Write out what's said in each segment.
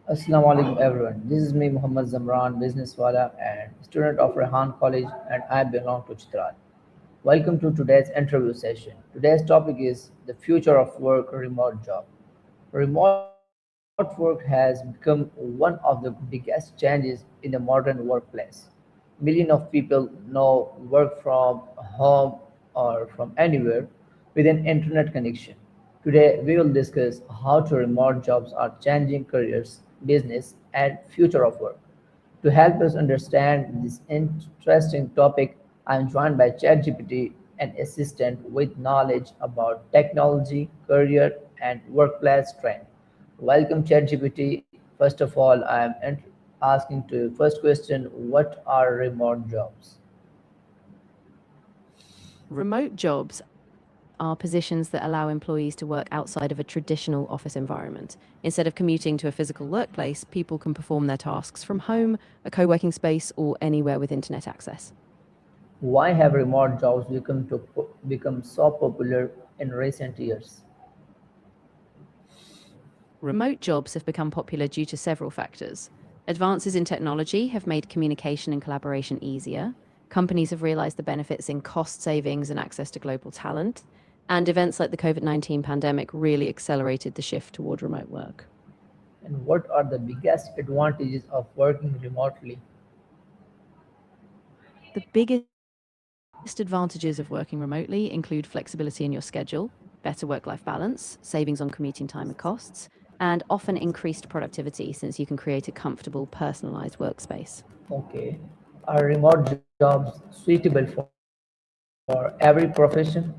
Assalamu alaikum everyone. This is me Muhammad Zamran, business wala and student of Rehan College and I belong to Chitral. Welcome to today's interview session. Today's topic is the future of work, remote job. Remote work has become one of the biggest changes in the modern workplace. Millions of people now work from home or from anywhere with an internet connection. Today, we will discuss how to remote jobs are changing careers, business, and future of work. To help us understand this interesting topic, I am joined by ChatGPT, an assistant with knowledge about technology, career, and workplace trend. Welcome, ChatGPT. First of all, I am asking to first question: what are remote jobs? Remote jobs are positions that allow employees to work outside of a traditional office environment. Instead of commuting to a physical workplace, people can perform their tasks from home, a co working space, or anywhere with internet access. Why have remote jobs become so popular in recent years? Remote jobs have become popular due to several factors. Advances in technology have made communication and collaboration easier. Companies have realized the benefits in cost savings and access to global talent. And events like the COVID-19 pandemic really accelerated the shift toward remote work. And what are the biggest advantages of working remotely? The biggest advantages of working remotely include flexibility in your schedule, better work life balance, savings on commuting time and costs, and often increased productivity since you can create a comfortable, personalized workspace. Okay. Are remote jobs suitable for every profession?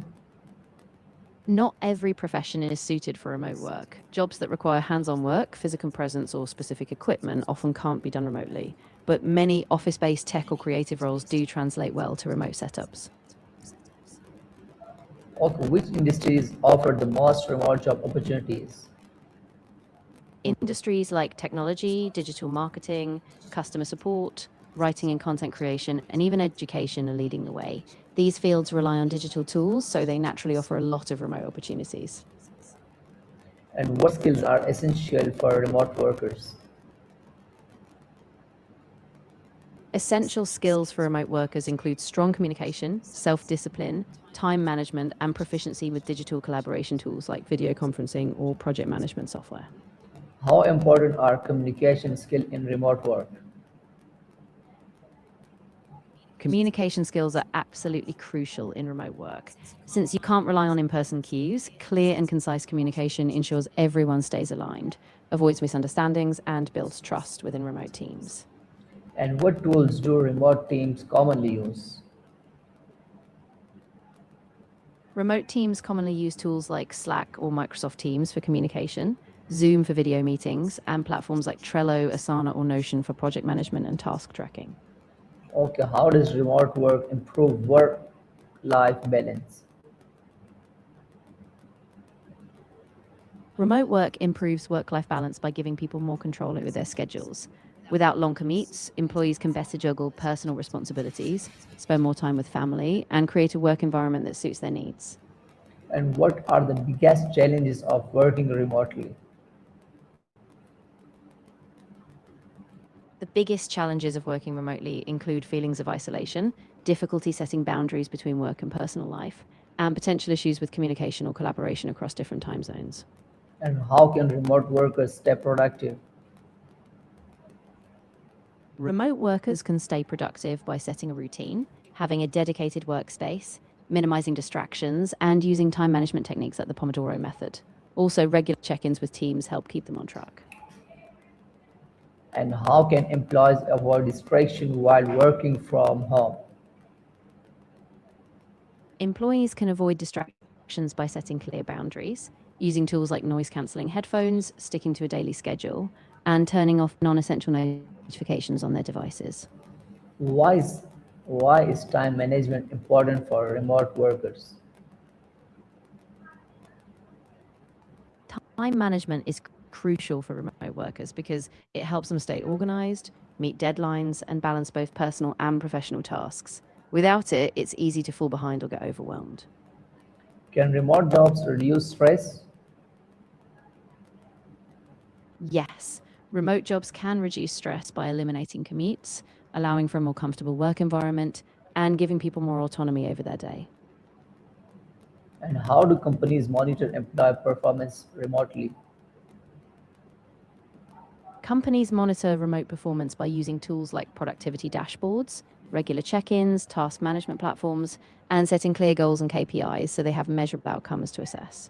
Not every profession is suited for remote work. Jobs that require hands on work, physical presence, or specific equipment often can't be done remotely. But many office based tech or creative roles do translate well to remote setups. Okay. Which industries offer the most remote job opportunities? Industries like technology, digital marketing, customer support, writing and content creation, and even education are leading the way. These fields rely on digital tools, so they naturally offer a lot of remote opportunities. And what skills are essential for remote workers? Essential skills for remote workers include strong communication, self discipline, time management, and proficiency with digital collaboration tools like video conferencing or project management software. How important are communication skills in remote work? Communication skills are absolutely crucial in remote work. Since you can't rely on in person cues, clear and concise communication ensures everyone stays aligned, avoids misunderstandings, and builds trust within remote teams. And what tools do remote teams commonly use? Remote teams commonly use tools like Slack or Microsoft Teams for communication, Zoom for video meetings, and platforms like Trello, Asana, or Notion for project management and task tracking. Okay, how does remote work improve work-life balance? Remote work improves work life balance by giving people more control over their schedules. Without long commutes, employees can better juggle personal responsibilities, spend more time with family, and create a work environment that suits their needs. And what are the biggest challenges of working remotely? The biggest challenges of working remotely include feelings of isolation, difficulty setting boundaries between work and personal life, and potential issues with communication or collaboration across different time zones. And how can remote workers stay productive? Remote workers can stay productive by setting a routine, having a dedicated workspace, minimizing distractions, and using time management techniques like the Pomodoro method. Also, regular check ins with teams help keep them on track. And how can employees avoid distraction while working from home? Employees can avoid distractions by setting clear boundaries, using tools like noise cancelling headphones, sticking to a daily schedule, and turning off non essential notifications on their devices. Why is, why is time management important for remote workers? Time management is crucial for remote workers because it helps them stay organized, meet deadlines, and balance both personal and professional tasks. Without it, it's easy to fall behind or get overwhelmed. Can remote jobs reduce stress? Yes, Remote jobs can reduce stress by eliminating commutes, allowing for a more comfortable work environment, and giving people more autonomy over their day. And how do companies monitor employee performance remotely? Companies monitor remote performance by using tools like productivity dashboards, regular check ins, task management platforms, and setting clear goals and KPIs so they have measurable outcomes to assess.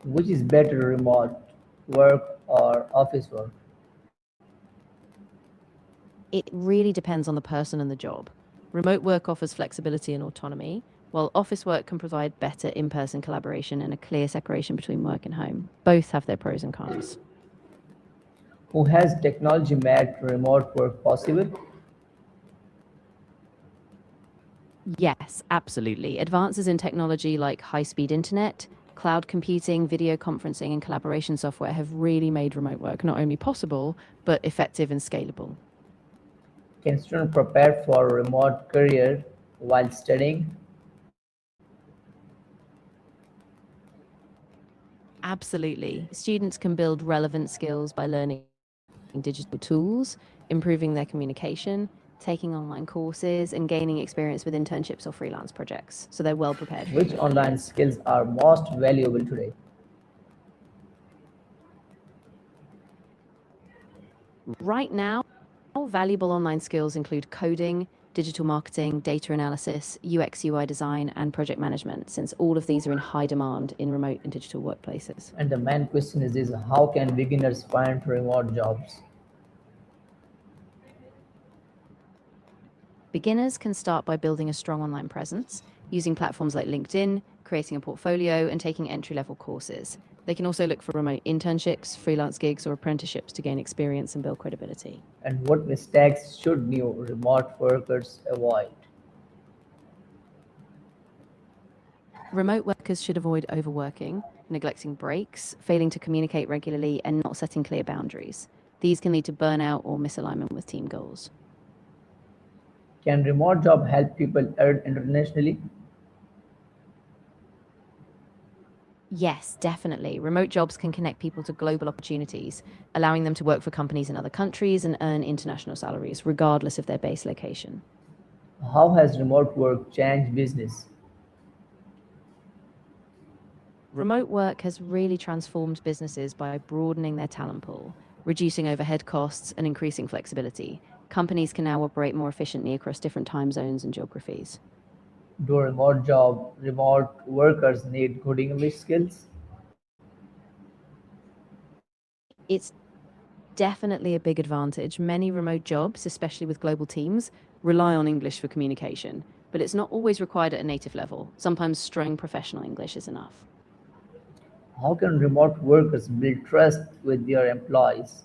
Which is better, remote work or office work? It really depends on the person and the job. Remote work offers flexibility and autonomy, while office work can provide better in person collaboration and a clear separation between work and home. Both have their pros and cons. Who has technology made remote work possible? Yes, absolutely. Advances in technology like high speed internet, cloud computing, video conferencing, and collaboration software have really made remote work not only possible, but effective and scalable. Can students prepare for a remote career while studying? Absolutely. Students can build relevant skills by learning digital tools, improving their communication, taking online courses, and gaining experience with internships or freelance projects. So they're well prepared for Which remote online careers. skills are most valuable today? Right now, valuable online skills include coding, digital marketing, data analysis, UX UI design, and project management, since all of these are in high demand in remote and digital workplaces. And the main question is how can beginners find remote jobs? Beginners can start by building a strong online presence, using platforms like LinkedIn, creating a portfolio, and taking entry level courses. They can also look for remote internships, freelance gigs, or apprenticeships to gain experience and build credibility. And what mistakes should new remote workers avoid? Remote workers should avoid overworking, neglecting breaks, failing to communicate regularly, and not setting clear boundaries. These can lead to burnout or misalignment with team goals. Can remote job help people earn internationally? Yes, definitely. Remote jobs can connect people to global opportunities, allowing them to work for companies in other countries and earn international salaries, regardless of their base location. How has remote work changed business? Remote work has really transformed businesses by broadening their talent pool, reducing overhead costs, and increasing flexibility. Companies can now operate more efficiently across different time zones and geographies. Do remote workers need good English skills? It's definitely a big advantage. Many remote jobs, especially with global teams, rely on English for communication, but it's not always required at a native level. Sometimes strong professional English is enough. How can remote workers build trust with their employees?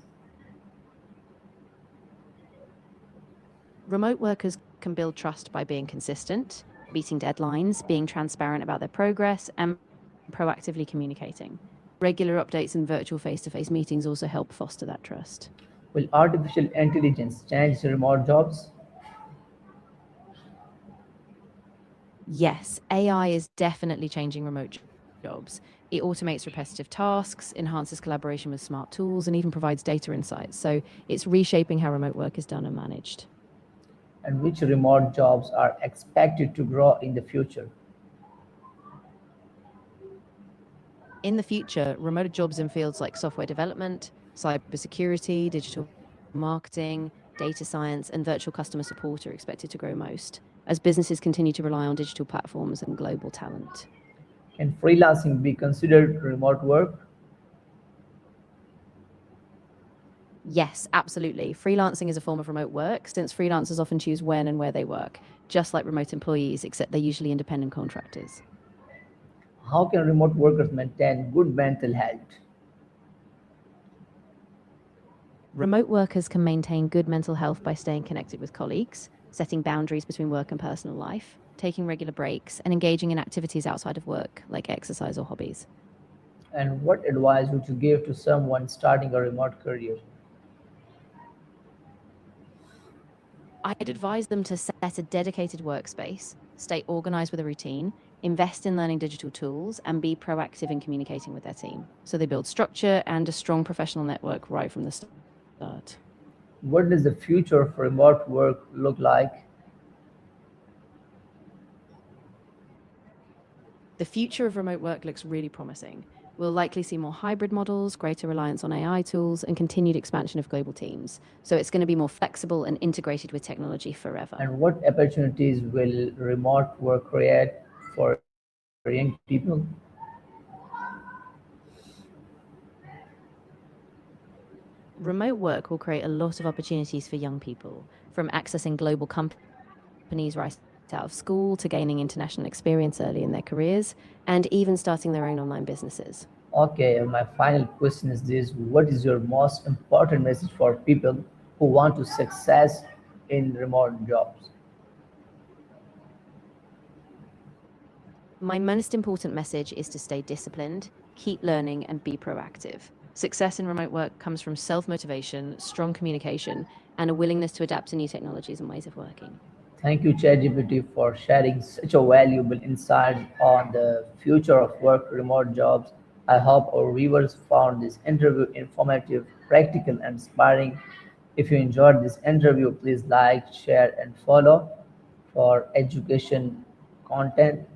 Remote workers can build trust by being consistent, meeting deadlines, being transparent about their progress, and proactively communicating. Regular updates and virtual face to face meetings also help foster that trust. Will artificial intelligence change remote jobs? Yes, AI is definitely changing jobs. It automates repetitive tasks, enhances collaboration with smart tools, and even provides data insights. So it's reshaping how remote work is done and managed. And which remote jobs are expected to grow in the future? In the future, remote jobs in fields like software development, cybersecurity, digital marketing, data science, and virtual customer support are expected to grow most as businesses continue to rely on digital platforms and global talent. Can freelancing be considered remote work? Yes, absolutely. Freelancing is a form of remote work since freelancers often choose when and where they work, just like remote employees, except they're usually independent contractors. How can remote workers maintain good mental health? Remote workers can maintain good mental health by staying connected with colleagues, setting boundaries between work and personal life, taking regular breaks, and engaging in activities outside of work, like exercise or hobbies. And what advice would you give to someone starting a remote career? I'd advise them to set a dedicated workspace, stay organized with a routine, invest in learning digital tools, and be proactive in communicating with their team. So they build structure and a strong professional network right from the start. What does the future of remote work look like? The future of remote work looks really promising. We'll likely see more hybrid models, greater reliance on AI tools, and continued expansion of global teams. So it's going to be more flexible and integrated with technology forever. And what opportunities will remote work create for young people? Remote work will create a lot of opportunities for young people, from accessing global companies right out of school to gaining international experience early in their careers, and even starting their own online businesses. Okay, my final question is this: what is your most important message for people who want to success in remote jobs? My most important message is to stay disciplined, keep learning, and be proactive. Success in remote work comes from self motivation, strong communication, and a willingness to adapt to new technologies and ways of working. Thank you, ChatGPT, for sharing such a valuable insight on the future of work, remote jobs. I hope our viewers found this interview informative, practical, and inspiring. If you enjoyed this interview, please like, share, and follow for education content.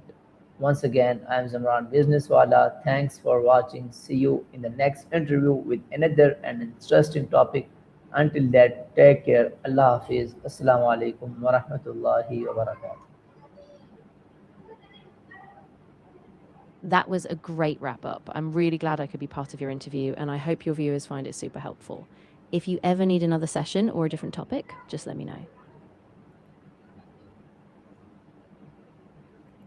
Once again, I am Zamran Businesswala. Thanks for watching. See you in the next interview with another and interesting topic. Until that, take care. Allah Hafiz. Assalamu alaikum wa rahmatullahi wa barakatuh. That was a great wrap up. I'm really glad I could be part of your interview, and I hope your viewers find it super helpful. If you ever need another session or a different topic, just let me know.